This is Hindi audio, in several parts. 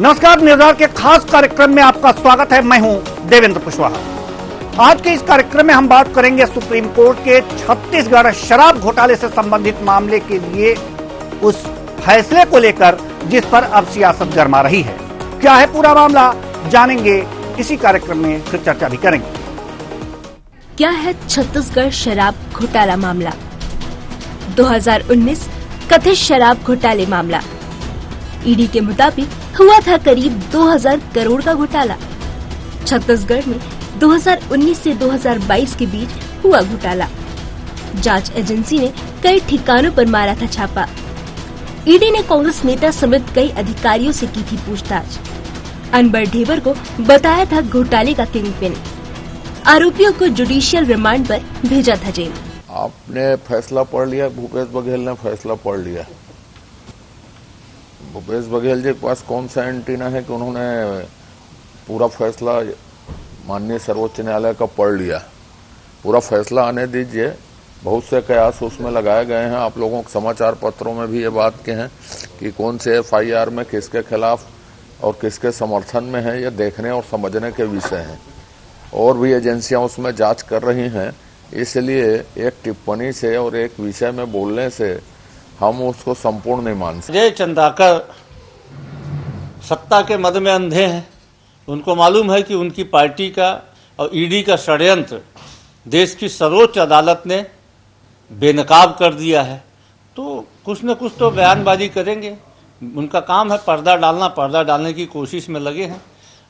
नमस्कार, न्यूज़ के खास कार्यक्रम में आपका स्वागत है। मैं हूं देवेंद्र कुशवाहा। आज के इस कार्यक्रम में हम बात करेंगे सुप्रीम कोर्ट के छत्तीसगढ़ शराब घोटाले से संबंधित मामले के लिए उस फैसले को लेकर जिस पर अब सियासत गरमा रही है। क्या है पूरा मामला, जानेंगे इसी कार्यक्रम में, फिर चर्चा भी करेंगे। क्या है छत्तीसगढ़ शराब घोटाला मामला? 2019 कथित शराब घोटाले मामला। ईडी के मुताबिक हुआ था करीब 2000 करोड़ का घोटाला। छत्तीसगढ़ में 2019 से 2022 के बीच हुआ घोटाला। जांच एजेंसी ने कई ठिकानों पर मारा था छापा। ईडी ने कांग्रेस नेता समेत कई अधिकारियों से की थी पूछताछ। अनवर ढेबर को बताया था घोटाले का किंगपिन। आरोपियों को जुडिशियल रिमांड पर भेजा था जेल। आपने फैसला पढ़ लिया, भूपेश बघेल ने फैसला पढ़ लिया। भूपेश बघेल जी के पास कौन सा एंटीना है कि उन्होंने पूरा फैसला माननीय सर्वोच्च न्यायालय का पढ़ लिया। पूरा फैसला आने दीजिए। बहुत से कयास उसमें लगाए गए हैं। आप लोगों के समाचार पत्रों में भी ये बात के हैं कि कौन से एफआईआर में किसके खिलाफ और किसके समर्थन में है, ये देखने और समझने के विषय हैं। और भी एजेंसियां उसमें जांच कर रही हैं। इसलिए एक टिप्पणी से और एक विषय में बोलने से हम उसको संपूर्ण नहीं मान सकते। अजय चंद्राकर सत्ता के मद में अंधे हैं। उनको मालूम है कि उनकी पार्टी का और ईडी का षड्यंत्र देश की सर्वोच्च अदालत ने बेनकाब कर दिया है। तो कुछ न कुछ तो बयानबाजी करेंगे। उनका काम है पर्दा डालना। पर्दा डालने की कोशिश में लगे हैं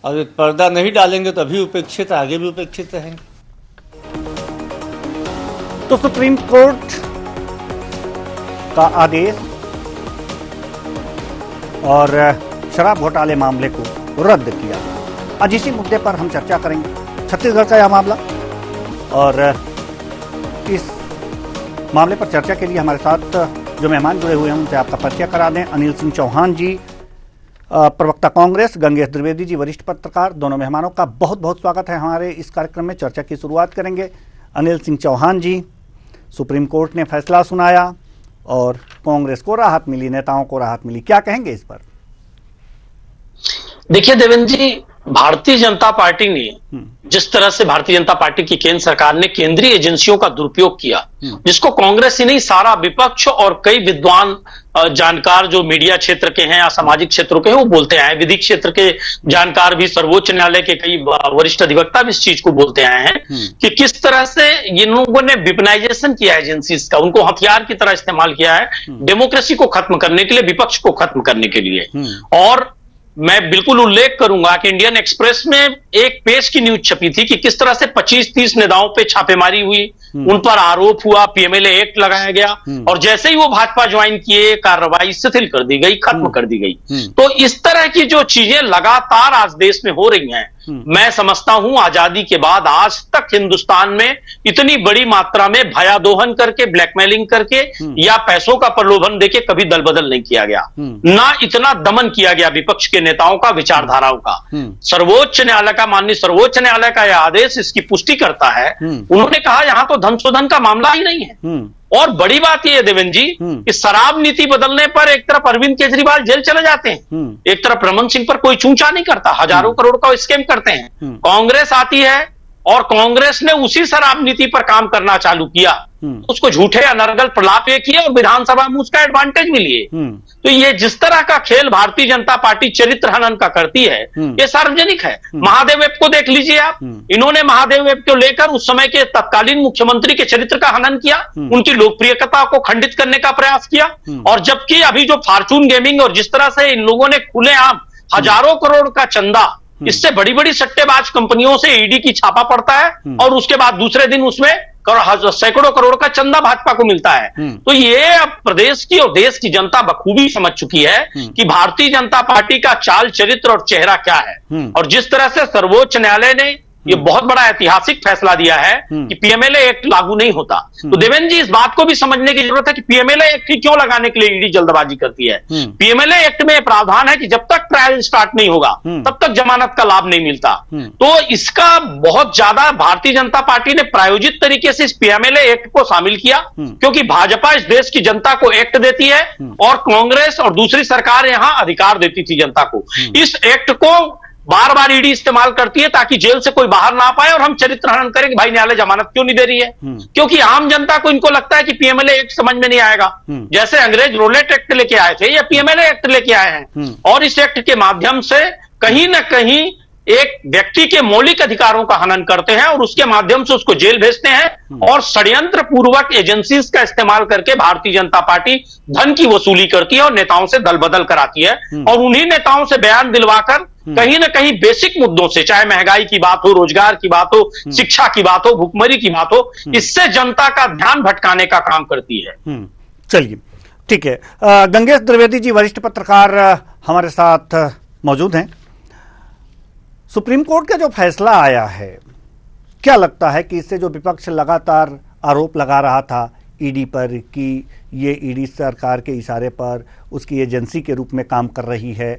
और पर्दा नहीं डालेंगे तो अभी उपेक्षित, आगे भी उपेक्षित रहेंगे। तो सुप्रीम कोर्ट का आदेश और शराब घोटाले मामले को रद्द किया। आज इसी मुद्दे पर हम चर्चा करेंगे। छत्तीसगढ़ का यह मामला, और इस मामले पर चर्चा के लिए हमारे साथ जो मेहमान जुड़े हुए हैं उनसे आपका परिचय करा दें। अनिल सिंह चौहान जी, प्रवक्ता कांग्रेस, गंगेश द्विवेदी जी, वरिष्ठ पत्रकार। दोनों मेहमानों का बहुत बहुत स्वागत है हमारे इस कार्यक्रम में। चर्चा की शुरुआत करेंगे। अनिल सिंह चौहान जी, सुप्रीम कोर्ट ने फैसला सुनाया और कांग्रेस को राहत मिली, नेताओं को राहत मिली, क्या कहेंगे इस पर? देखिए देवेंद्र जी, भारतीय जनता पार्टी ने जिस तरह से भारतीय जनता पार्टी की केंद्र सरकार ने केंद्रीय एजेंसियों का दुरुपयोग किया, जिसको कांग्रेस ही नहीं सारा विपक्ष और कई विद्वान जानकार जो मीडिया क्षेत्र के हैं या सामाजिक क्षेत्रों के हैं वो बोलते आए हैं। विधि क्षेत्र के जानकार भी, सर्वोच्च न्यायालय के कई वरिष्ठ अधिवक्ता भी इस चीज को बोलते आए हैं कि किस तरह से इन लोगों ने वेपनाइजेशन किया है एजेंसीज का, उनको हथियार की तरह इस्तेमाल किया है डेमोक्रेसी को खत्म करने के लिए, विपक्ष को खत्म करने के लिए। और मैं बिल्कुल उल्लेख करूंगा कि इंडियन एक्सप्रेस में एक पेज की न्यूज छपी थी कि किस तरह से 25-30 नेताओं पे छापेमारी हुई, उन पर आरोप हुआ, पीएमएलए एक्ट लगाया गया और जैसे ही वो भाजपा ज्वाइन किए कार्रवाई शिथिल कर दी गई, खत्म कर दी गई। तो इस तरह की जो चीजें लगातार आज देश में हो रही हैं, मैं समझता हूं आजादी के बाद आज तक हिंदुस्तान में इतनी बड़ी मात्रा में भयादोहन करके, ब्लैकमेलिंग करके या पैसों का प्रलोभन देके कभी दल बदल नहीं किया गया। ना इतना दमन किया गया विपक्ष के नेताओं का, विचारधाराओं का। सर्वोच्च न्यायालय का, माननीय सर्वोच्च न्यायालय का यह आदेश इसकी पुष्टि करता है। उन्होंने कहा यहां तो धन शोधन का मामला ही नहीं है। और बड़ी बात यह है देवेंद्र जी कि शराब नीति बदलने पर एक तरफ अरविंद केजरीवाल जेल चले जाते हैं, एक तरफ रमन सिंह पर कोई चूंचा नहीं करता, हजारों करोड़ का स्कैम करते हैं। कांग्रेस आती है और कांग्रेस ने उसी शराब नीति पर काम करना चालू किया, उसको झूठे अनर्गल प्रलाप ये किए और विधानसभा में उसका एडवांटेज भी लिए। तो ये जिस तरह का खेल भारतीय जनता पार्टी चरित्र हनन का करती है, ये सार्वजनिक है। महादेव ऐप को देख लीजिए आप। इन्होंने महादेव ऐप को लेकर उस समय के तत्कालीन मुख्यमंत्री के चरित्र का हनन किया, उनकी लोकप्रियता को खंडित करने का प्रयास किया। और जबकि अभी जो फॉर्चून गेमिंग और जिस तरह से इन लोगों ने खुलेआम हजारों करोड़ का चंदा, इससे बड़ी बड़ी सट्टेबाज कंपनियों से ईडी की छापा पड़ता है और उसके बाद दूसरे दिन उसमें सैकड़ों करोड़ का चंदा भाजपा को मिलता है। तो ये अब प्रदेश की और देश की जनता बखूबी समझ चुकी है कि भारतीय जनता पार्टी का चाल चरित्र और चेहरा क्या है। और जिस तरह से सर्वोच्च न्यायालय ने ये बहुत बड़ा ऐतिहासिक फैसला दिया है कि पीएमएलए एक्ट लागू नहीं होता, तो देवेंद्र जी इस बात को भी समझने की जरूरत है कि पीएमएलए एक्ट क्यों लगाने के लिए ईडी जल्दबाजी करती है। पीएमएलए एक्ट में प्रावधान है कि जब तक ट्रायल स्टार्ट नहीं होगा तब तक जमानत का लाभ नहीं मिलता। तो इसका बहुत ज्यादा भारतीय जनता पार्टी ने प्रायोजित तरीके से इस पीएमएलए एक्ट को शामिल किया, क्योंकि भाजपा इस देश की जनता को एक्ट देती है और कांग्रेस और दूसरी सरकार यहां अधिकार देती थी जनता को। इस एक्ट को बार बार ईडी इस्तेमाल करती है ताकि जेल से कोई बाहर ना पाए और हम चरित्र हनन करें कि भाई न्यायालय जमानत क्यों नहीं दे रही है, क्योंकि आम जनता को इनको लगता है कि पीएमएलए एक्ट समझ में नहीं आएगा। जैसे अंग्रेज रोलेट एक्ट लेके आए थे या पीएमएलए एक्ट लेके आए हैं, और इस एक्ट के माध्यम से कहीं ना कहीं एक व्यक्ति के मौलिक अधिकारों का हनन करते हैं और उसके माध्यम से उसको जेल भेजते हैं और षड्यंत्र पूर्वक एजेंसीज का इस्तेमाल करके भारतीय जनता पार्टी धन की वसूली करती है और नेताओं से दल बदल कराती है और उन्हीं नेताओं से बयान दिलवाकर कहीं ना कहीं बेसिक मुद्दों से, चाहे महंगाई की बात हो, रोजगार की बात हो, शिक्षा की बात हो, भुखमरी की बात हो, इससे जनता का ध्यान भटकाने का काम करती है। चलिए ठीक है। गंगेश द्विवेदी जी वरिष्ठ पत्रकार हमारे साथ मौजूद हैं। सुप्रीम कोर्ट का जो फैसला आया है, क्या लगता है कि इससे जो विपक्ष लगातार आरोप लगा रहा था ईडी पर कि ये ईडी सरकार के इशारे पर उसकी एजेंसी के रूप में काम कर रही है,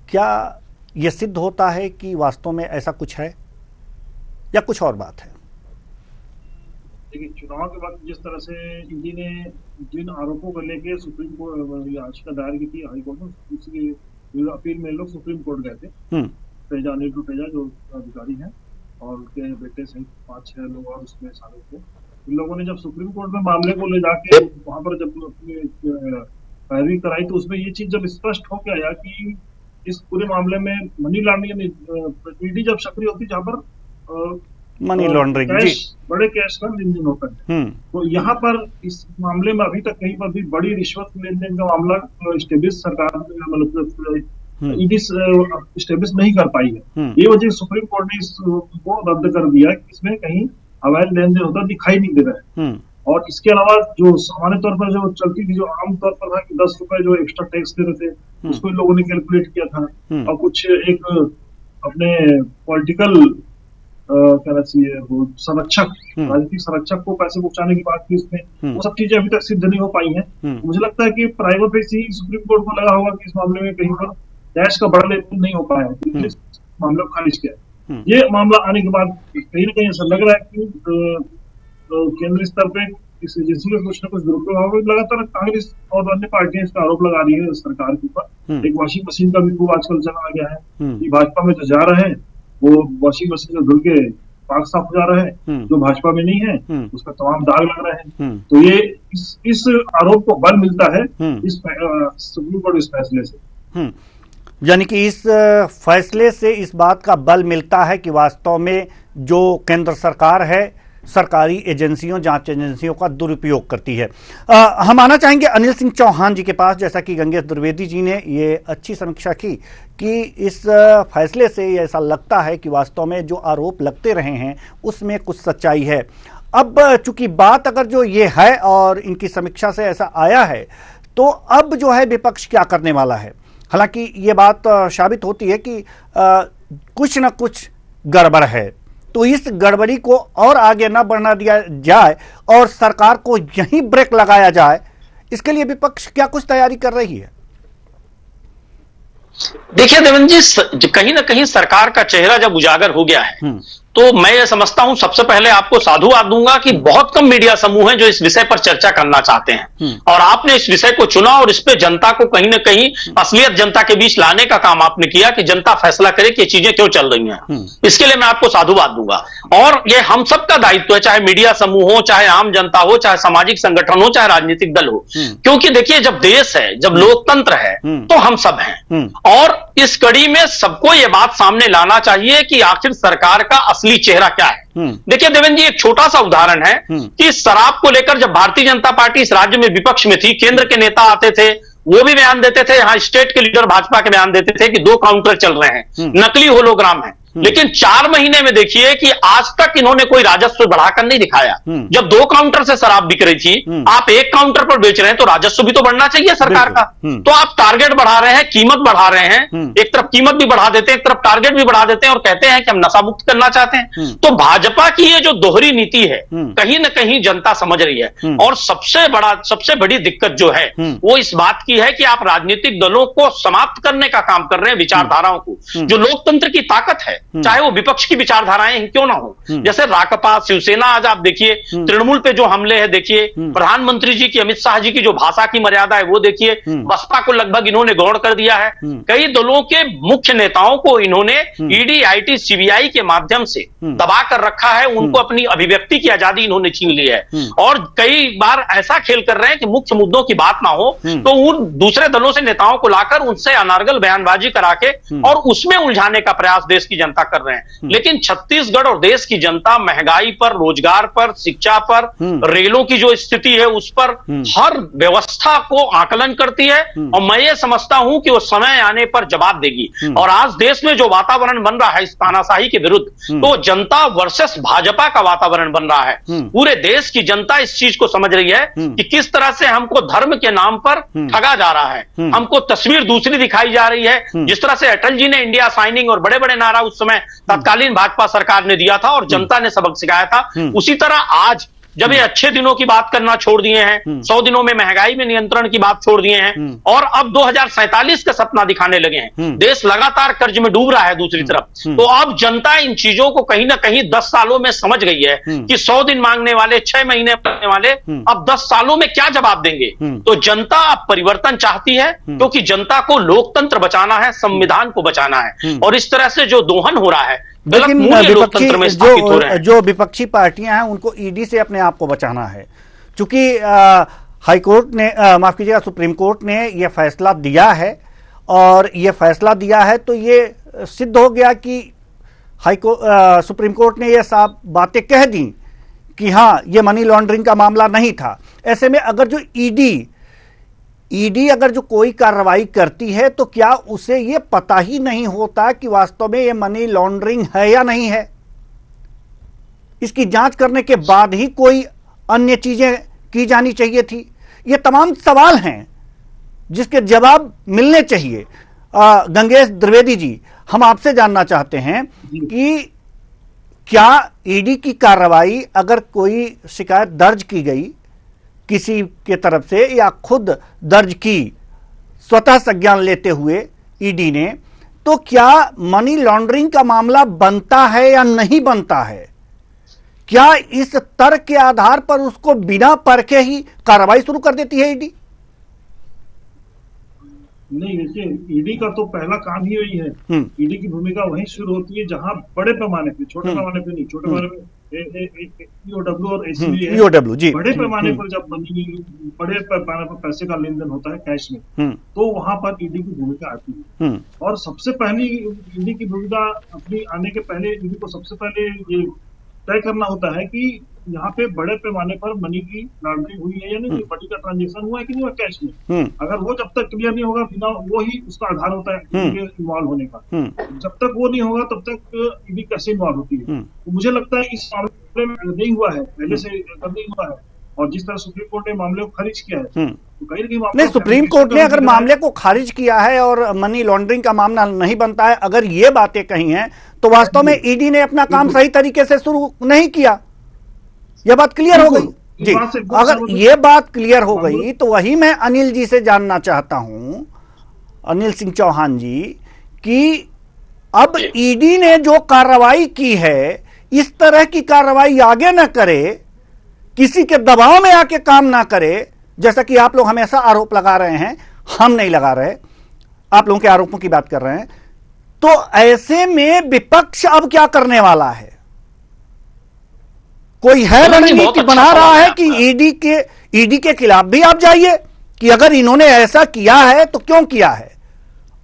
क्या ये सिद्ध होता है कि वास्तव में ऐसा कुछ है या कुछ और बात है? देखिए, चुनाव के वक्त जिस तरह से ईडी ने जिन आरोपों को लेके सुप्रीम कोर्ट याचिका दायर की थी हाई कोर्ट में, उसकी अपील में लोग सुप्रीम कोर्ट गए थे। तेजा नीटू तेजा जो अधिकारी हैं और उनके बेटे सहित 5-6 लोग और उसमें शामिल थे। इन लोगों ने जब सुप्रीम कोर्ट में मामले को ले जाके वहां पर जब अपनी पैरवी कराई तो उसमें ये चीज जब स्पष्ट हो के आया कि इस पूरे मामले में मनी लॉन्ड्रिंग ईडी जब सक्रिय होती जहां पर मनी लॉन्ड्रिंग बड़े कैश का लेन देन होता है, तो यहाँ पर इस मामले में अभी तक कहीं पर भी बड़ी रिश्वत लेन देन का मामला स्टेब्लिश सरकार मतलब ईडी स्टेब्लिश नहीं कर पाई है। ये वजह सुप्रीम कोर्ट ने इसको रद्द कर दिया कि इसमें कहीं अवैध लेन देन होता दिखाई नहीं दे रहा है। और इसके अलावा जो सामान्य तौर पर जो चलती थी, जो आम तौर पर था कि 10 रुपए जो एक्स्ट्रा टैक्स दे रहे थे, उसको इन लोगों ने कैलकुलेट किया था और कुछ एक अपने पॉलिटिकल कहना चाहिए वो संरक्षक, राजनीतिक संरक्षक को पैसे पहुंचाने की बात थी इसमें, वो सब चीजें अभी तक सिद्ध नहीं हो पाई हैं। मुझे लगता है कि प्राइवेट ही सुप्रीम कोर्ट को लगा होगा कि इस मामले में कहीं पर कैश का बड़ा लेन नहीं हो पाया है, मामला खारिज किया। ये मामला आने के बाद कहीं ना कहीं ऐसा लग रहा है कि केंद्र स्तर पे इस एजेंसी का कुछ न कुछ दुरुपयोग लगातार कांग्रेस और अन्य पार्टियां इसका आरोप लगा रही है सरकार के ऊपर। एक वॉशिंग मशीन का भी खूब आजकल चला आ गया है कि भाजपा में जो जा रहे हैं वो वॉशिंग मशीन में धुल के पाक साफ हो जा रहे हैं, जो भाजपा में नहीं है उसका तमाम दाग लग रहे हैं। तो ये इस आरोप को बल मिलता है इस सुप्रीम कोर्ट इस फैसले से। यानी कि इस फैसले से इस बात का बल मिलता है कि वास्तव में जो केंद्र सरकार है सरकारी एजेंसियों, जांच एजेंसियों का दुरुपयोग करती है। हम आना चाहेंगे अनिल सिंह चौहान जी के पास। जैसा कि गंगेश द्विवेदी जी ने ये अच्छी समीक्षा की कि इस फैसले से ऐसा लगता है कि वास्तव में जो आरोप लगते रहे हैं उसमें कुछ सच्चाई है। अब चूंकि बात अगर जो ये है और इनकी समीक्षा से ऐसा आया है, तो अब जो है विपक्ष क्या करने वाला है? हालांकि ये बात साबित होती है कि कुछ न कुछ गड़बड़ है, तो इस गड़बड़ी को और आगे न बढ़ना दिया जाए और सरकार को यहीं ब्रेक लगाया जाए, इसके लिए विपक्ष क्या कुछ तैयारी कर रही है? देखिए देवेंद्र जी, कहीं ना कहीं सरकार का चेहरा जब उजागर हो गया है तो मैं ये समझता हूं सबसे पहले आपको साधुवाद दूंगा कि बहुत कम मीडिया समूह हैं जो इस विषय पर चर्चा करना चाहते हैं और आपने इस विषय को चुना और इस पे जनता को कहीं ना कहीं असलियत जनता के बीच लाने का काम आपने किया कि जनता फैसला करे कि चीजें क्यों चल रही हैं। इसके लिए मैं आपको साधुवाद दूंगा और ये हम सबका दायित्व है, चाहे मीडिया समूह हो, चाहे आम जनता हो, चाहे सामाजिक संगठन हो, चाहे राजनीतिक दल हो, क्योंकि देखिए जब देश है, जब लोकतंत्र है तो हम सब हैं और इस कड़ी में सबको ये बात सामने लाना चाहिए कि आखिर सरकार का असली चेहरा क्या है। देखिए देवेंद्र जी, एक छोटा सा उदाहरण है कि शराब को लेकर जब भारतीय जनता पार्टी इस राज्य में विपक्ष में थी, केंद्र के नेता आते थे, वो भी बयान देते थे, यहां स्टेट के लीडर भाजपा के बयान देते थे कि 2 काउंटर चल रहे हैं, नकली होलोग्राम है। लेकिन 4 महीने में देखिए कि आज तक इन्होंने कोई राजस्व बढ़ाकर नहीं दिखाया। जब 2 काउंटर से शराब बिक रही थी, आप 1 काउंटर पर बेच रहे हैं तो राजस्व भी तो बढ़ना चाहिए सरकार का। तो आप टारगेट बढ़ा रहे हैं, कीमत बढ़ा रहे हैं, एक तरफ कीमत भी बढ़ा देते हैं, एक तरफ टारगेट भी बढ़ा देते हैं और कहते हैं कि हम नशा मुक्त करना चाहते हैं। तो भाजपा की ये जो दोहरी नीति है, कहीं ना कहीं जनता समझ रही है। और सबसे बड़ी दिक्कत जो है वो इस बात की है कि आप राजनीतिक दलों को समाप्त करने का काम कर रहे हैं, विचारधाराओं को। जो लोकतंत्र की ताकत है, चाहे वो विपक्ष की विचारधाराएं ही क्यों ना हो, जैसे राकपा, शिवसेना, आज आप देखिए तृणमूल पे जो हमले हैं, देखिए प्रधानमंत्री जी की, अमित शाह जी की जो भाषा की मर्यादा है वो देखिए, बसपा को लगभग इन्होंने गौड़ कर दिया है। कई दलों के मुख्य नेताओं को इन्होंने ईडी, आईटी, सीबीआई के माध्यम से दबा कर रखा है, उनको अपनी अभिव्यक्ति की आजादी इन्होंने छीन ली है। और कई बार ऐसा खेल कर रहे हैं कि मुख्य मुद्दों की बात ना हो तो उन दूसरे दलों से नेताओं को लाकर उनसे अनारगल बयानबाजी करा के और उसमें उलझाने का प्रयास देश की जनता कर रहे हैं। लेकिन छत्तीसगढ़ और देश की जनता महंगाई पर, रोजगार पर, शिक्षा पर, रेलों की जो स्थिति है उस पर हर व्यवस्था को आकलन करती है और मैं ये समझता हूं कि वो समय आने पर जवाब देगी। और आज देश में जो वातावरण बन रहा है इस तानाशाही के विरुद्ध, तो जनता वर्सेस भाजपा का वातावरण बन रहा है। पूरे देश की जनता इस चीज को समझ रही है कि किस तरह से हमको धर्म के नाम पर ठगा जा रहा है, हमको तस्वीर दूसरी दिखाई जा रही है। जिस तरह से अटल जी ने इंडिया साइनिंग और बड़े बड़े नारा उस समय तत्कालीन भाजपा सरकार ने दिया था और जनता ने सबक सिखाया था, उसी तरह आज जब ये अच्छे दिनों की बात करना छोड़ दिए हैं, 100 दिनों में महंगाई में नियंत्रण की बात छोड़ दिए हैं और अब 2047 का सपना दिखाने लगे हैं, देश लगातार कर्ज में डूब रहा है दूसरी तरफ, तो अब जनता इन चीजों को कहीं ना कहीं 10 सालों में समझ गई है कि 100 दिन मांगने वाले, 6 महीने मांगने वाले अब 10 सालों में क्या जवाब देंगे। तो जनता अब परिवर्तन चाहती है क्योंकि जनता को लोकतंत्र बचाना है, संविधान को बचाना है। और इस तरह से जो दोहन हो रहा है, लेकिन जो विपक्षी पार्टियां हैं उनको ईडी से अपने आप को बचाना है, क्योंकि हाईकोर्ट ने, माफ कीजिएगा, सुप्रीम कोर्ट ने यह फैसला दिया है और यह फैसला दिया है तो ये सिद्ध हो गया कि सुप्रीम कोर्ट ने यह साफ बातें कह दी कि हाँ ये मनी लॉन्ड्रिंग का मामला नहीं था। ऐसे में अगर जो ईडी अगर जो कोई कार्रवाई करती है तो क्या उसे यह पता ही नहीं होता कि वास्तव में यह मनी लॉन्ड्रिंग है या नहीं है? इसकी जांच करने के बाद ही कोई अन्य चीजें की जानी चाहिए थी। ये तमाम सवाल हैं जिसके जवाब मिलने चाहिए। गंगेश द्विवेदी जी, हम आपसे जानना चाहते हैं कि क्या ईडी की कार्रवाई, अगर कोई शिकायत दर्ज की गई किसी के तरफ से या खुद दर्ज की स्वतः संज्ञान लेते हुए ईडी ने, तो क्या मनी लॉन्ड्रिंग का मामला बनता है या नहीं बनता है? क्या इस तर्क के आधार पर उसको बिना परखे ही कार्रवाई शुरू कर देती है ईडी? नहीं, देखिए ईडी का तो पहला काम ही वही है। ईडी की भूमिका वहीं शुरू होती है जहां बड़े पैमाने पे, छोटे पैमाने पे नहीं, छोटे पैमाने पे ईओडब्ल्यू और एसीबी है, ईओडब्ल्यू जी, बड़े पैमाने पर जब बड़े पैमाने पर पैसे का लेन देन होता है कैश में, तो वहां पर ईडी की भूमिका आती है। और सबसे पहली ईडी की भूमिका अपनी आने के पहले ईडी को सबसे पहले ये तय करना होता है कि यहाँ पे बड़े पैमाने पर मनी की लॉन्ड्रिंग हुई है या नहीं, मनी का ट्रांजेक्शन हुआ है कि नहीं हुआ कैश में। अगर वो जब तक क्लियर नहीं होगा, बिना वो ही उसका आधार होता है इन्वॉल्व होने का। जब तक वो नहीं होगा तब तक ईडी कैसे इन्वॉल्व होती है। तो मुझे लगता है इस मामले में नहीं हुआ है, पहले से नहीं हुआ है। और जिस तरह सुप्रीम कोर्ट ने मामले को खारिज किया है, तो कहीं नहीं, सुप्रीम कोर्ट ने अगर मामले को खारिज किया है और मनी लॉन्ड्रिंग का मामला नहीं बनता है, अगर ये बातें कही हैं, तो वास्तव में ईडी ने अपना काम सही तरीके से शुरू नहीं किया। यह बात क्लियर हो गई जी। अगर ये बात क्लियर हो गई तो वही मैं अनिल जी से जानना चाहता हूं, अनिल सिंह चौहान जी, कि अब ईडी ने जो कार्रवाई की है, इस तरह की कार्रवाई आगे न करे, किसी के दबाव में आके काम ना करे, जैसा कि आप लोग हमेशा आरोप लगा रहे हैं। हम नहीं लगा रहे, आप लोगों के आरोपों की बात कर रहे हैं। तो ऐसे में विपक्ष अब क्या करने वाला है? कोई है रणनीति बना रहा है कि ईडी के खिलाफ भी आप जाइए कि अगर इन्होंने ऐसा किया है तो क्यों किया है,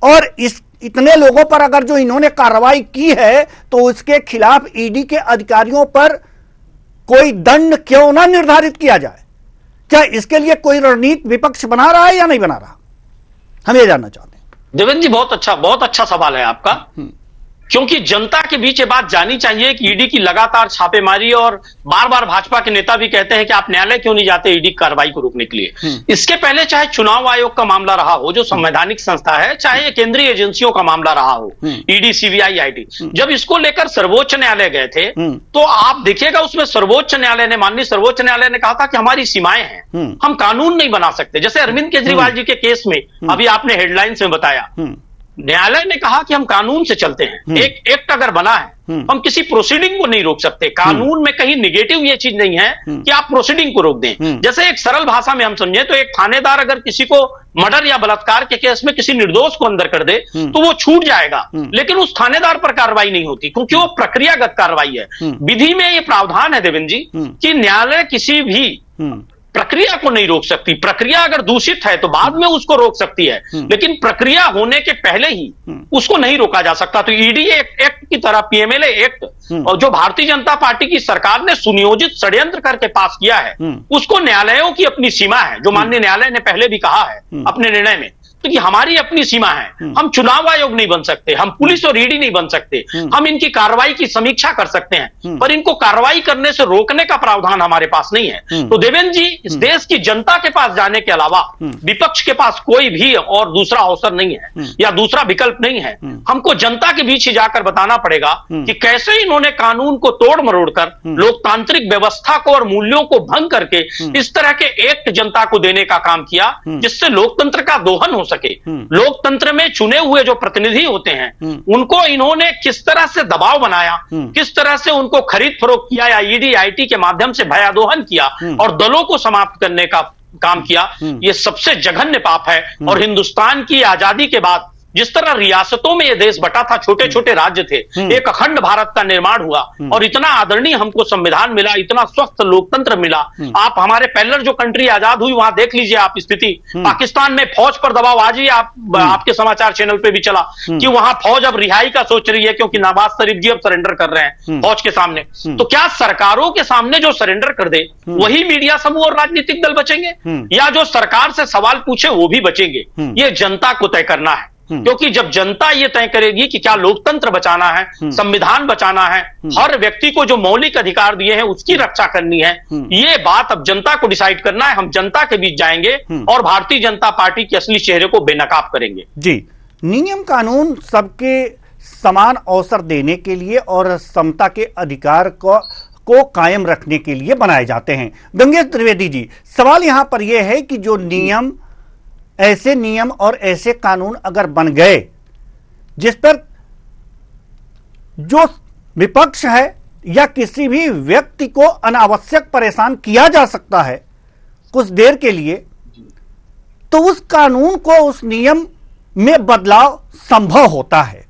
और इतने लोगों पर अगर जो इन्होंने कार्रवाई की है तो उसके खिलाफ ईडी के अधिकारियों पर कोई दंड क्यों ना निर्धारित किया जाए? क्या इसके लिए कोई रणनीति विपक्ष बना रहा है या नहीं बना रहा? हम ये जानना चाहते हैं। देवेंद्र जी, बहुत अच्छा सवाल है आपका। क्योंकि जनता के बीच ये बात जानी चाहिए कि ईडी की लगातार छापेमारी, और बार बार भाजपा के नेता भी कहते हैं कि आप न्यायालय क्यों नहीं जाते ईडी कार्रवाई को रोकने के लिए। इसके पहले चाहे चुनाव आयोग का मामला रहा हो, जो संवैधानिक संस्था है, चाहे केंद्रीय एजेंसियों का मामला रहा हो, ईडी, सीबीआई, आईटी, जब इसको लेकर सर्वोच्च न्यायालय गए थे तो आप देखिएगा उसमें सर्वोच्च न्यायालय ने, माननीय सर्वोच्च न्यायालय ने कहा था कि हमारी सीमाएं हैं, हम कानून नहीं बना सकते। जैसे अरविंद केजरीवाल जी के केस में अभी आपने हेडलाइंस में बताया, न्यायालय ने कहा कि हम कानून से चलते हैं, एक एक्ट अगर बना है हम किसी प्रोसीडिंग को नहीं रोक सकते। कानून में कहीं निगेटिव ये चीज नहीं है कि आप प्रोसीडिंग को रोक दें। जैसे एक सरल भाषा में हम समझे तो एक थानेदार अगर किसी को मर्डर या बलात्कार के केस में किसी निर्दोष को अंदर कर दे तो वो छूट जाएगा, लेकिन उस थानेदार पर कार्रवाई नहीं होती, क्योंकि वो प्रक्रियागत कार्रवाई है। विधि में ये प्रावधान है देवेंद्र जी कि न्यायालय किसी भी प्रक्रिया को नहीं रोक सकती। प्रक्रिया अगर दूषित है तो बाद में उसको रोक सकती है, लेकिन प्रक्रिया होने के पहले ही उसको नहीं रोका जा सकता। तो ईडी एक्ट की तरह पीएमएलए एक्ट, और जो भारतीय जनता पार्टी की सरकार ने सुनियोजित षड्यंत्र करके पास किया है, उसको न्यायालयों की अपनी सीमा है, जो माननीय न्यायालय ने पहले भी कहा है अपने निर्णय में, तो ये हमारी अपनी सीमा है। हम चुनाव आयोग नहीं बन सकते, हम पुलिस और ईडी नहीं बन सकते, हम इनकी कार्रवाई की समीक्षा कर सकते हैं, पर इनको कार्रवाई करने से रोकने का प्रावधान हमारे पास नहीं है। तो देवेंद्र जी, इस देश की जनता के पास जाने के अलावा विपक्ष के पास कोई भी और दूसरा अवसर नहीं है या दूसरा विकल्प नहीं है। हमको जनता के बीच ही जाकर बताना पड़ेगा कि कैसे इन्होंने कानून को तोड़ मरोड़ कर, लोकतांत्रिक व्यवस्था को और मूल्यों को भंग करके इस तरह के एक्ट जनता को देने का काम किया, जिससे लोकतंत्र का दोहन हो सके। लोकतंत्र में चुने हुए जो प्रतिनिधि होते हैं उनको इन्होंने किस तरह से दबाव बनाया, किस तरह से उनको खरीद फरोख्त किया या ईडी आईटी के माध्यम से भयादोहन किया और दलों को समाप्त करने का काम किया, ये सबसे जघन्य पाप है। और हिंदुस्तान की आजादी के बाद जिस तरह रियासतों में ये देश बटा था, छोटे छोटे राज्य थे, एक अखंड भारत का निर्माण हुआ और इतना आदरणीय हमको संविधान मिला, इतना स्वस्थ लोकतंत्र मिला। आप हमारे पहले जो कंट्री आजाद हुई वहां देख लीजिए आप स्थिति, पाकिस्तान में फौज पर दबाव, आज ही आपके समाचार चैनल पे भी चला कि वहां फौज अब रिहाई का सोच रही है, क्योंकि नवाज शरीफ जी अब सरेंडर कर रहे हैं फौज के सामने। तो क्या सरकारों के सामने जो सरेंडर कर दे वही मीडिया समूह और राजनीतिक दल बचेंगे, या जो सरकार से सवाल पूछे वो भी बचेंगे? ये जनता को तय करना है, क्योंकि जब जनता ये तय करेगी कि क्या लोकतंत्र बचाना है, संविधान बचाना है, हर व्यक्ति को जो मौलिक अधिकार दिए हैं उसकी रक्षा करनी है, ये बात अब जनता को डिसाइड करना है। हम जनता के बीच जाएंगे और भारतीय जनता पार्टी के असली चेहरे को बेनकाब करेंगे। जी, नियम कानून सबके समान अवसर देने के लिए और समता के अधिकार को कायम रखने के लिए बनाए जाते हैं। गंगेश त्रिवेदी जी, सवाल यहां पर यह है कि जो ऐसे नियम और ऐसे कानून अगर बन गए जिस पर जो विपक्ष है या किसी भी व्यक्ति को अनावश्यक परेशान किया जा सकता है कुछ देर के लिए, तो उस कानून को, उस नियम में बदलाव संभव होता है,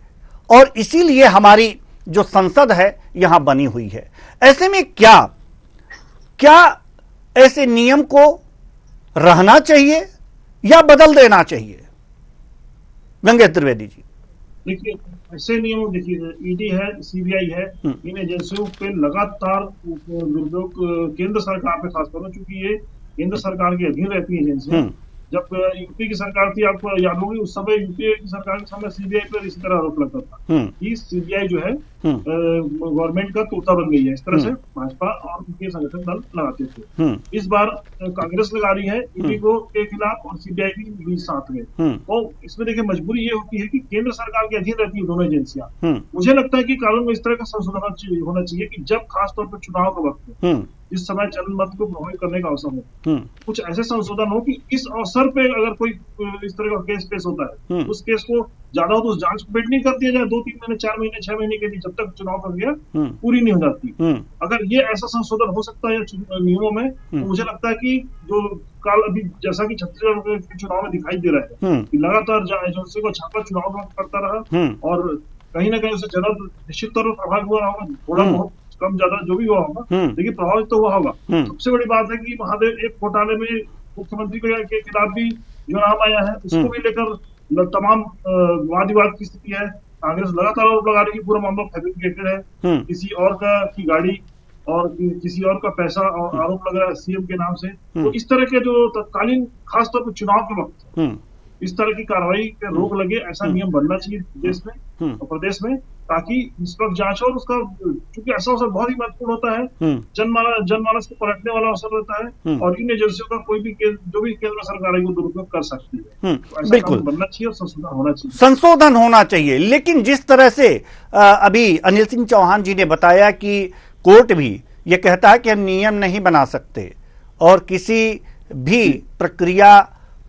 और इसीलिए हमारी जो संसद है यहां बनी हुई है। ऐसे में क्या ऐसे नियम को रहना चाहिए या बदल देना चाहिए? गंगेश त्रिवेदी जी। देखिए, ऐसे नियम, देखिए ईडी है, सीबीआई है, इन एजेंसियों पे लगातार दुरुपयोग केंद्र सरकार पे खासतौर पर, चूंकि ये केंद्र सरकार के अधीन रहती है एजेंसियां। जब यूपी की सरकार थी, आपको याद होगी, उस समय यूपी की सरकार के सामने सीबीआई पर इसी तरह आरोप लगता था कि सीबीआई जो है गवर्नमेंट का तोता बन गई है। इस तरह से भाजपा और उनके संगठन दल लगाते थे। इस बार कांग्रेस लगा रही है ईडी को के खिलाफ और सीबीआई भी साथ में। तो इसमें देखिए मजबूरी ये होती है कि केंद्र सरकार के अधीन रहती है दोनों एजेंसियां। मुझे लगता है कि कानून में इस तरह का संशोधन होना चाहिए कि जब खासतौर पर चुनाव का वक्त, इस समय जनमत को प्रभावित करने का अवसर हो, कुछ ऐसे संशोधन हो कि इस अवसर पे अगर कोई इस तरह का केस पेश होता है, उस केस को ज्यादा हो तो उस जांच को पेट नहीं कर दिया जाए 2-3 महीने, 4 महीने, 6 महीने के लिए, जब तक चुनाव प्रक्रिया पूरी नहीं हो जाती। अगर ये ऐसा संशोधन हो सकता है नियमों में, तो मुझे लगता है कि जो काल अभी जैसा कि छत्तीसगढ़ के चुनाव में दिखाई दे रहा है कि लगातार एजेंसी को छापा चुनाव करता रहा और कहीं ना कहीं उसे जनता निश्चित तौर पर प्रभावित हुआ होगा, थोड़ा बहुत कम ज्यादा जो भी हुआ होगा, लेकिन प्रभावित तो हुआ होगा। सबसे बड़ी बात है कि महादेव एक घोटाले में मुख्यमंत्री के खिलाफ भी जो नाम आया है, उसको भी लेकर तमाम वाद विवाद की स्थिति है। कांग्रेस लगातार आरोप लगा रही है पूरा मामला फैब्रिकेटेड है, किसी और की गाड़ी और किसी और का पैसा और आरोप लग रहा है सीएम के नाम से। तो इस तरह के जो तत्कालीन खासतौर पर चुनाव के वक्त इस तरह की कार्रवाई पे रोक लगे, ऐसा नियम बनना चाहिए देश में और प्रदेश में, ताकि निष्पक्ष जांच हो। और उसका चूंकि ऐसा अवसर बहुत ही महत्वपूर्ण होता है, जनमानस को पलटने वाला अवसर होता है, और इन एजेंसियों का कोई भी जो भी केंद्र सरकार है वो दुरुपयोग कर सकती है। तो ऐसा बिल्कुल बनना चाहिए और संशोधन होना चाहिए। संशोधन होना चाहिए। लेकिन जिस तरह से अभी अनिल सिंह चौहान जी ने बताया कि कोर्ट भी ये कहता है कि हम नियम नहीं बना सकते और किसी भी प्रक्रिया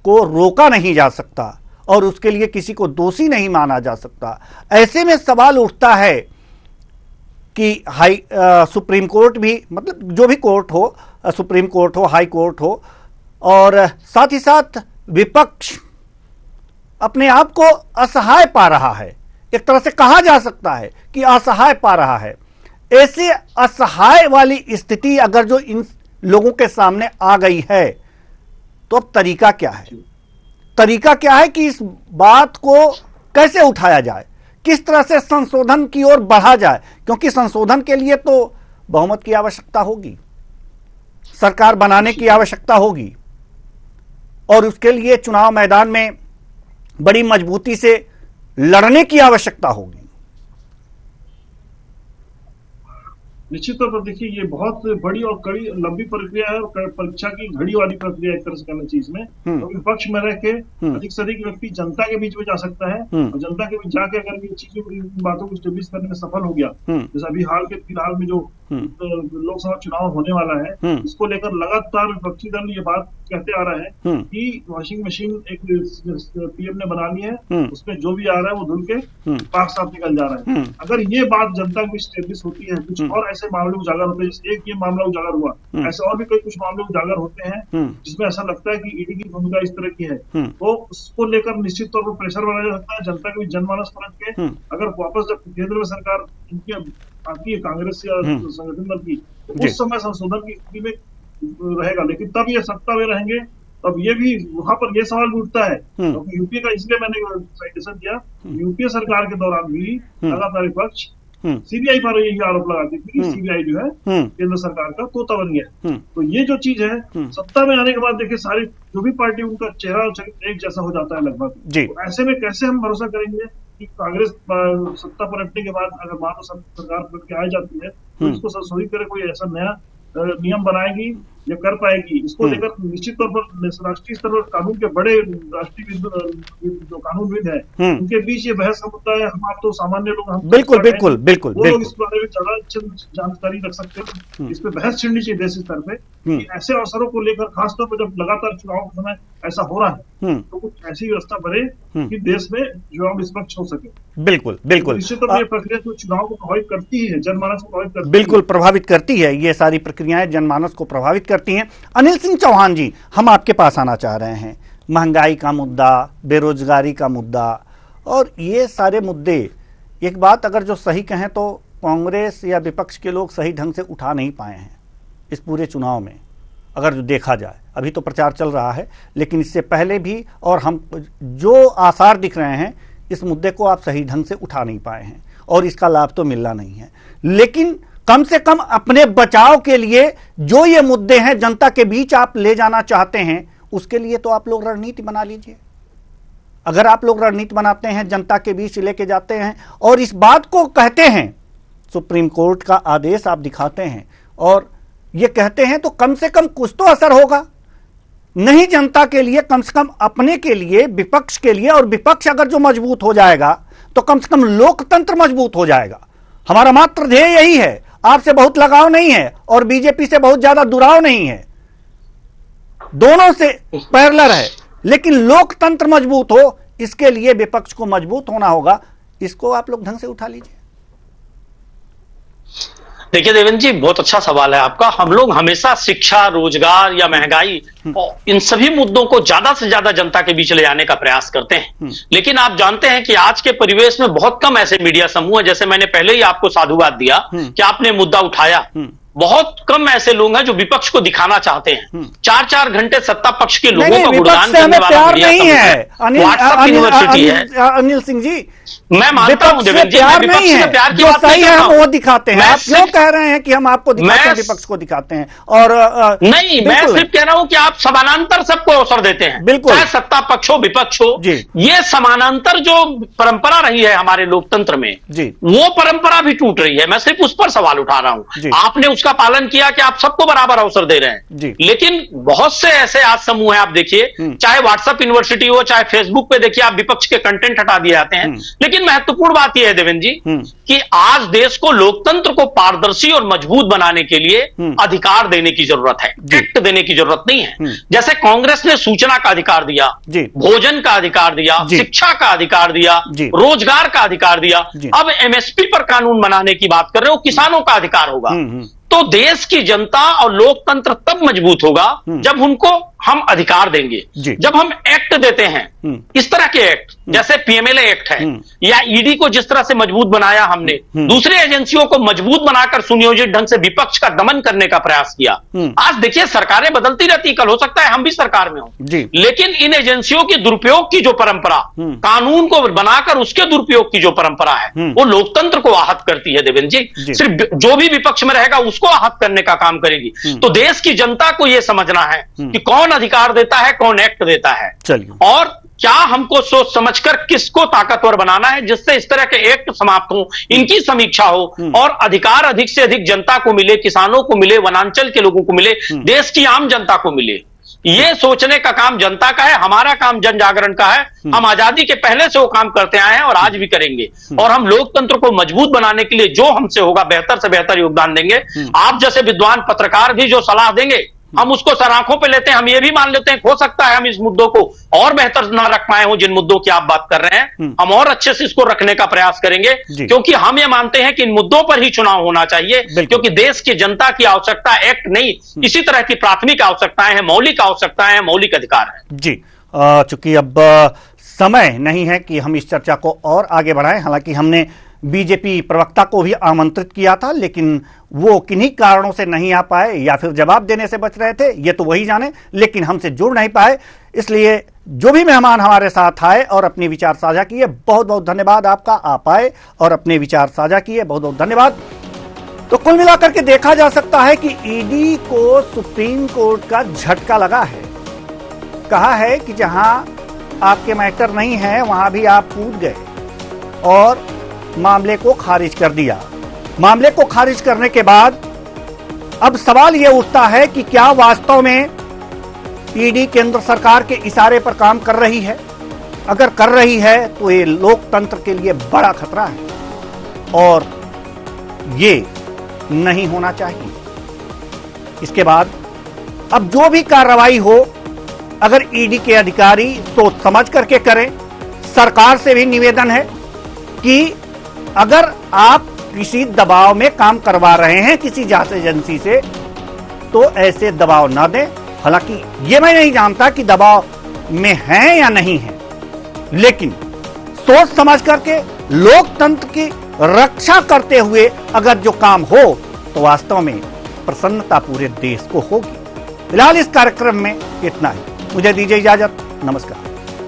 को रोका नहीं जा सकता और उसके लिए किसी को दोषी नहीं माना जा सकता, ऐसे में सवाल उठता है कि सुप्रीम कोर्ट भी, मतलब जो भी कोर्ट हो, सुप्रीम कोर्ट हो, हाई कोर्ट हो, और साथ ही साथ विपक्ष अपने आप को असहाय पा रहा है। एक तरह से कहा जा सकता है कि असहाय पा रहा है। ऐसे असहाय वाली स्थिति अगर जो इन लोगों के सामने आ गई है, तो अब तरीका क्या है? तरीका क्या है कि इस बात को कैसे उठाया जाए, किस तरह से संशोधन की ओर बढ़ा जाए? क्योंकि संशोधन के लिए तो बहुमत की आवश्यकता होगी, सरकार बनाने की आवश्यकता होगी, और उसके लिए चुनाव मैदान में बड़ी मजबूती से लड़ने की आवश्यकता होगी। निश्चित तौर पर देखिए, ये बहुत बड़ी और कड़ी लंबी प्रक्रिया है और परीक्षा की घड़ी वाली प्रक्रिया एक तरह से करना चाहिए इसमें। तो विपक्ष में रह के अधिक से अधिक व्यक्ति जनता के बीच में जा सकता है, और जनता के बीच जाके अगर ये चीजों इन बातों को स्टेब्लिश करने में सफल हो गया, जैसे अभी फिलहाल में जो लोकसभा चुनाव होने वाला है, इसको लेकर लगातार विपक्षी दल ये बात कहते आ रहे हैं कि वॉशिंग मशीन एक पीएम ने बना ली है, उसमें जो भी आ रहा है वो धुल के पाक साफ निकल जा रहा है। अगर ये बात जनता के बीच स्टेब्लिश होती है, कुछ और ऐसे मामले उजागर होते हैं, जैसे एक ये मामला उजागर हुआ, ऐसे और भी कई कुछ मामले उजागर होते हैं जिसमें ऐसा लगता है कि ईडी की भूमिका इस तरह की है, तो उसको लेकर निश्चित तौर पर प्रेशर बनाया जा सकता है। जनता के बीच जनमानस पलट के अगर वापस जब केंद्र में सरकार इनकी आती है, कांग्रेस या संगठन दल की, तो उस समय संशोधन की स्थिति में रहेगा। लेकिन तब ये सत्ता में रहेंगे, तब ये भी वहां पर ये सवाल भी उठता है, क्योंकि यूपीए का, इसलिए मैंने साइटेशन किया, यूपीए सरकार के दौरान भी लगातार विपक्ष सीबीआई पर यही आरोप लगाती थी कि सीबीआई जो है केंद्र सरकार का तोता बन गया। तो ये जो चीज है, सत्ता में आने के बाद देखिए सारी जो भी पार्टी, उनका चेहरा और चरित्र एक जैसा हो जाता है लगभग। तो ऐसे में कैसे हम भरोसा करेंगे कि कांग्रेस सत्ता पलटने के बाद अगर मान लो सरकार पलट के आ जाती है, तो इसको संशोधित करे कोई ऐसा नया नियम बनाएगी या कर पाएगी? इसको लेकर निश्चित तौर पर राष्ट्रीय स्तर पर कानून के बड़े राष्ट्रीय जो कानूनविद है, उनके बीच ये बहस का मुद्दा है। हम आप तो सामान्य लोग, हम बिल्कुल बिल्कुल बिल्कुल वो लोग इस बारे में ज्यादा जानकारी रख सकते हैं। इस पे बहस छिड़नी चाहिए देश स्तर पे कि ऐसे अवसरों को लेकर, खासतौर पर जब लगातार चुनाव के समय ऐसा हो रहा है, तो कुछ ऐसी व्यवस्था बने कि देश में चुनाव निष्पक्ष हो सके। बिल्कुल बिल्कुल। निश्चित तौर पर ये प्रक्रिया जो चुनाव को प्रभावित करती है, जनमानस को प्रभावित करती है, बिल्कुल प्रभावित करती है। ये सारी प्रक्रियाएं जनमानस को प्रभावित करती हैं। अनिल सिंह चौहान जी, हम आपके पास आना चाह रहे हैं। महंगाई का मुद्दा, बेरोजगारी का मुद्दा, और ये सारे मुद्दे, एक बात अगर जो सही कहें तो कांग्रेस या विपक्ष के लोग सही ढंग से उठा नहीं पाए हैं इस पूरे चुनाव में, अगर जो देखा जाए। अभी तो प्रचार चल रहा है, लेकिन इससे पहले भी, और हम जो आसार दिख रहे हैं, इस मुद्दे को आप सही ढंग से उठा नहीं पाए हैं और इसका लाभ तो मिलना नहीं है। लेकिन कम से कम अपने बचाव के लिए जो ये मुद्दे हैं जनता के बीच आप ले जाना चाहते हैं, उसके लिए तो आप लोग रणनीति बना लीजिए। अगर आप लोग रणनीति बनाते हैं, जनता के बीच लेके जाते हैं और इस बात को कहते हैं, सुप्रीम कोर्ट का आदेश आप दिखाते हैं और ये कहते हैं, तो कम से कम कुछ तो असर होगा। नहीं जनता के लिए, कम से कम अपने के लिए, विपक्ष के लिए। और विपक्ष अगर जो मजबूत हो जाएगा तो कम से कम लोकतंत्र मजबूत हो जाएगा। हमारा मात्र ध्येय यही है। आपसे बहुत लगाव नहीं है और बीजेपी से बहुत ज्यादा दुराव नहीं है, दोनों से पैरेलल है, लेकिन लोकतंत्र मजबूत हो, इसके लिए विपक्ष को मजबूत होना होगा। इसको आप लोग ढंग से उठा लीजिए। देखिए देवेंद्र जी, बहुत अच्छा सवाल है आपका। हम लोग हमेशा शिक्षा, रोजगार या महंगाई और इन सभी मुद्दों को ज्यादा से ज्यादा जनता के बीच ले जाने का प्रयास करते हैं, लेकिन आप जानते हैं कि आज के परिवेश में बहुत कम ऐसे मीडिया समूह हैं, जैसे मैंने पहले ही आपको साधुवाद दिया कि आपने मुद्दा उठाया, बहुत कम ऐसे लोग हैं जो विपक्ष को दिखाना चाहते हैं। 4-4 घंटे सत्ता पक्ष के लोगों का गुणगान करने वाला मीडिया समूह है, व्हाट्सएप यूनिवर्सिटी है। अनिल सिंह जी, मैं मानता हूं विपक्ष से देवेंद्र जी, प्यार मैं विपक्ष नहीं से है, प्यार की जो बात नहीं सही कर है रहा हम हूं। वो दिखाते हैं। मैं आप क्यों सिर्फ- कह रहे हैं कि हम आपको दिखाते हैं, मैं- विपक्ष को दिखाते हैं? और नहीं, मैं बिल्कुल सिर्फ कह रहा हूं कि आप समानांतर सबको अवसर देते हैं, बिल्कुल। चाहे सत्ता पक्ष हो विपक्ष हो। जी। ये समानांतर जो परंपरा रही है हमारे लोकतंत्र में, जी। वो परंपरा भी टूट रही है। मैं सिर्फ उस पर सवाल उठा रहा जी। हूं। आपने उसका पालन किया कि आप सबको बराबर अवसर दे रहे जी। हैं, लेकिन बहुत से ऐसे आज समूह हैं, आप देखिए, चाहे व्हाट्सएप यूनिवर्सिटी हो, चाहे फेसबुक पे देखिए, आप विपक्ष के कंटेंट हटा दिए जाते हैं। लेकिन महत्वपूर्ण बात यह है देवेंद्र जी कि आज देश को, लोकतंत्र को पारदर्शी और मजबूत बनाने के लिए अधिकार देने की जरूरत है, एक्ट देने की जरूरत नहीं है। जैसे कांग्रेस ने सूचना का अधिकार दिया, जी। भोजन का अधिकार दिया, जी। शिक्षा का अधिकार दिया, जी। रोजगार का अधिकार दिया, जी। अब एमएसपी पर कानून बनाने की बात कर रहे हो, किसानों का अधिकार होगा। तो देश की जनता और लोकतंत्र तब मजबूत होगा जब उनको हम अधिकार देंगे, जी। जब हम एक्ट देते हैं, इस तरह के एक्ट, जैसे पीएमएलए एक्ट है, या ईडी को जिस तरह से मजबूत बनाया हमने, दूसरी एजेंसियों को मजबूत बनाकर सुनियोजित ढंग से विपक्ष का दमन करने का प्रयास किया। आज देखिए, सरकारें बदलती रहती, कल हो सकता है हम भी सरकार में हो, जी। लेकिन इन एजेंसियों की दुरुपयोग की जो परंपरा, कानून को बनाकर उसके दुरुपयोग की जो परंपरा है, वो लोकतंत्र को आहत करती है देवेंद्र जी। सिर्फ जो भी विपक्ष में रहेगा उसको आहत करने का काम करेगी। तो देश की जनता को यह समझना है कि कौन अधिकार देता है, कौन एक्ट देता है, चलिए। और क्या हमको सोच समझकर किसको ताकतवर बनाना है, जिससे इस तरह के एक्ट समाप्त हो, इनकी समीक्षा हो और अधिकार अधिक से अधिक जनता को मिले, किसानों को मिले, वनांचल के लोगों को मिले, देश की आम जनता को मिले। ये सोचने का काम जनता का है, हमारा काम जन जागरण का है। हम आजादी के पहले से वो काम करते आए हैं और आज भी करेंगे, और हम लोकतंत्र को मजबूत बनाने के लिए जो हमसे होगा बेहतर से बेहतर योगदान देंगे। आप जैसे विद्वान पत्रकार भी जो सलाह देंगे, हम उसको सर आंखों पे लेते हैं। हम ये भी मान लेते हैं, हो सकता है हम इस मुद्दों को और बेहतर ना रख पाए हो, जिन मुद्दों की आप बात कर रहे हैं, हम और अच्छे से इसको रखने का प्रयास करेंगे, क्योंकि हम ये मानते हैं कि इन मुद्दों पर ही चुनाव होना चाहिए, क्योंकि देश की जनता की आवश्यकता एक्ट नहीं, इसी तरह की प्राथमिक आवश्यकताएं हैं, मौलिक आवश्यकताएं हैं, मौलिक अधिकार है। जी, चूंकि अब समय नहीं है कि हम इस चर्चा को और आगे बढ़ाएं। हालांकि हमने बीजेपी प्रवक्ता को भी आमंत्रित किया था, लेकिन वो किन्हीं कारणों से नहीं आ पाए, या फिर जवाब देने से बच रहे थे, ये तो वही जाने, लेकिन हमसे जुड़ नहीं पाए। इसलिए जो भी मेहमान हमारे साथ आए और अपने विचार साझा किए, बहुत बहुत धन्यवाद आपका। आप आए और अपने विचार साझा किए, बहुत बहुत धन्यवाद। तो कुल मिलाकर के देखा जा सकता है कि ईडी को सुप्रीम कोर्ट का झटका लगा है। कहा है कि जहां आपके मैटर नहीं है वहां भी आप कूद गए और मामले को खारिज कर दिया। मामले को खारिज करने के बाद अब सवाल यह उठता है कि क्या वास्तव में ईडी केंद्र सरकार के इशारे पर काम कर रही है? अगर कर रही है तो ये लोकतंत्र के लिए बड़ा खतरा है और ये नहीं होना चाहिए। इसके बाद अब जो भी कार्रवाई हो, अगर ईडी के अधिकारी सोच समझ करके करें। सरकार से भी निवेदन है कि अगर आप किसी दबाव में काम करवा रहे हैं किसी जांच एजेंसी से, तो ऐसे दबाव ना दें। हालांकि ये मैं नहीं जानता कि दबाव में हैं या नहीं है, लेकिन सोच समझ करके लोकतंत्र की रक्षा करते हुए अगर जो काम हो तो वास्तव में प्रसन्नता पूरे देश को होगी। फिलहाल इस कार्यक्रम में इतना ही। मुझे दीजिए इजाजत। नमस्कार।